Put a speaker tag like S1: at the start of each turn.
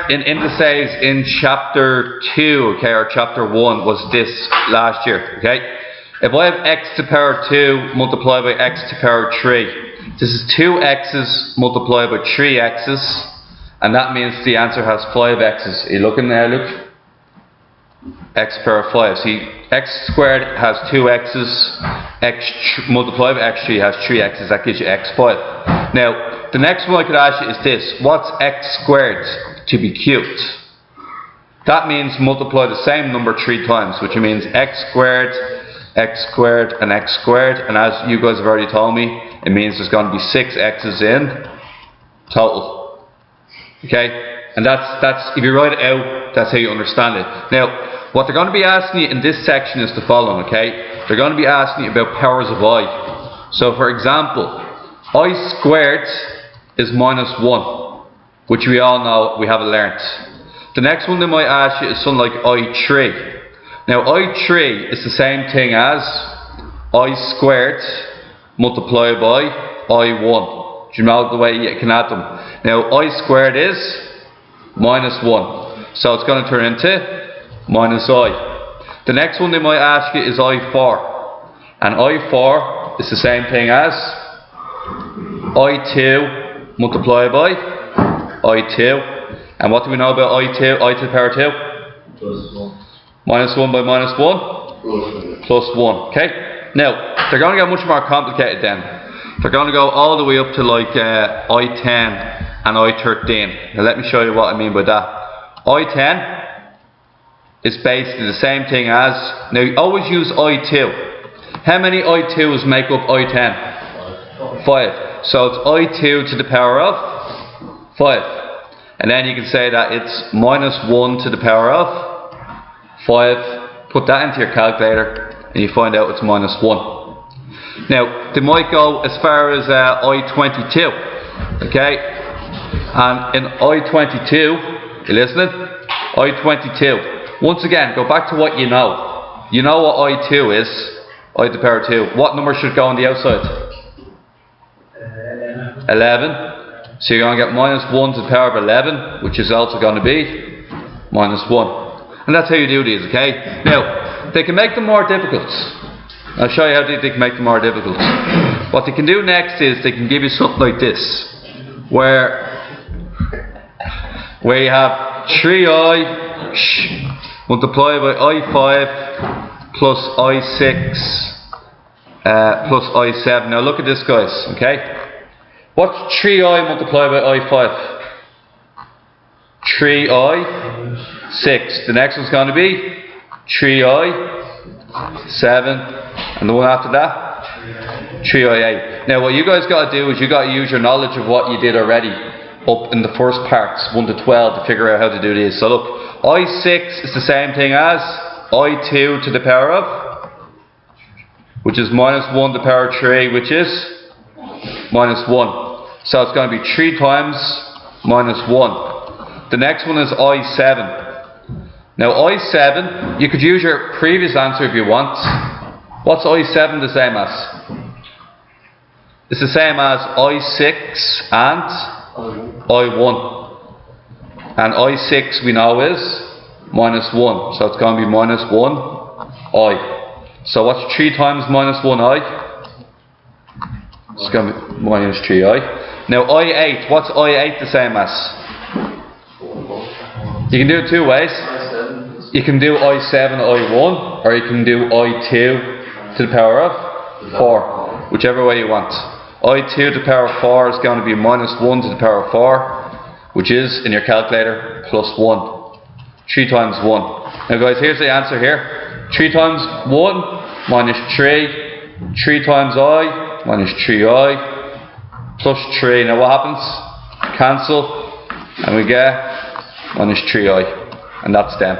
S1: in indices in chapter 2, okay, or chapter 1 was this last year, okay? If I have x to the power 2 multiplied by x to the power 3, this is 2x's multiplied by 3x's, and that means the answer has 5x's. Are you looking there, Luke? X to the power 5. See, x squared has 2x's, x multiplied by x3 has 3x's, that gives you x5. Now, the next one I could ask you is this: what's x squared to be cubed? That means multiply the same number 3 times, which means x squared, and x squared, and as you guys have already told me, it means there's going to be 6 x's in total. Okay? And that's if you write it out, that's how you understand it. Now, what they're going to be asking you in this section is the following, okay? They're going to be asking you about powers of I. So, for example, I squared is minus 1, which we all know, we haven't learnt. The next one they might ask you is something like I3. Now, I3 is the same thing as I squared multiplied by I1. Do you know the way you can add them? Now, I squared is minus 1. So it's going to turn into minus I. The next one they might ask you is I4. And I4 is the same thing as I2 multiplied by I2. And what do we know about I2? I to the power 2?
S2: Plus 1.
S1: Minus 1 by minus 1? Plus 1. Okay? Now, they're going to get much more complicated then. They're going to go all the way up to like I10 and I13. Now let me show you what I mean by that. I10 is basically the same thing as, now you always use I2. How many I2s make up I10? 5. So it's I2 to the power of 5. And then you can say that it's minus 1 to the power of 5. Put that into your calculator and you find out it's minus 1. Now, they might go as far as I22. Okay? And in I22, you listening? I22. Once again, go back to what you know. You know what I2 is. I to the power 2. What number should go on the outside? 11. So you're going to get minus 1 to the power of 11, which is also going to be minus 1. And that's how you do these, okay? Now, they can make them more difficult. I'll show you how they can make them more difficult. What they can do next is they can give you something like this, where you have 3i multiplied by I5 plus I6 plus I7. Now look at this, guys, okay? What's 3i multiplied by I5? 3i6. The next one's going to be 3i7. And the one after that? 3i8. Now what you guys got to do is you got to use your knowledge of what you did already up in the first parts, 1 to 12, to figure out how to do this. So look, I6 is the same thing as I2 to the power of, which is minus 1 to the power 3, which is minus 1. So it's going to be 3 times minus 1. The next one is I7. Now I7, you could use your previous answer if you want. What's I7 the same as? It's the same as I6 and I1. And I6 we know is minus 1. So it's going to be minus 1I. So what's 3 times minus 1I? It's going to be minus 3I. Now I8, what's I8 the same as? You can do it 2 ways. You can do I7, I1, or you can do I2 to the power of 4. Whichever way you want. I2 to the power of 4 is going to be minus 1 to the power of 4, which is, in your calculator, plus 1. 3 times 1. Now guys, here's the answer here. 3 times 1 minus 3. 3 times I minus 3I plus 3. Now what happens? Cancel. And we get minus 3i. And that's them.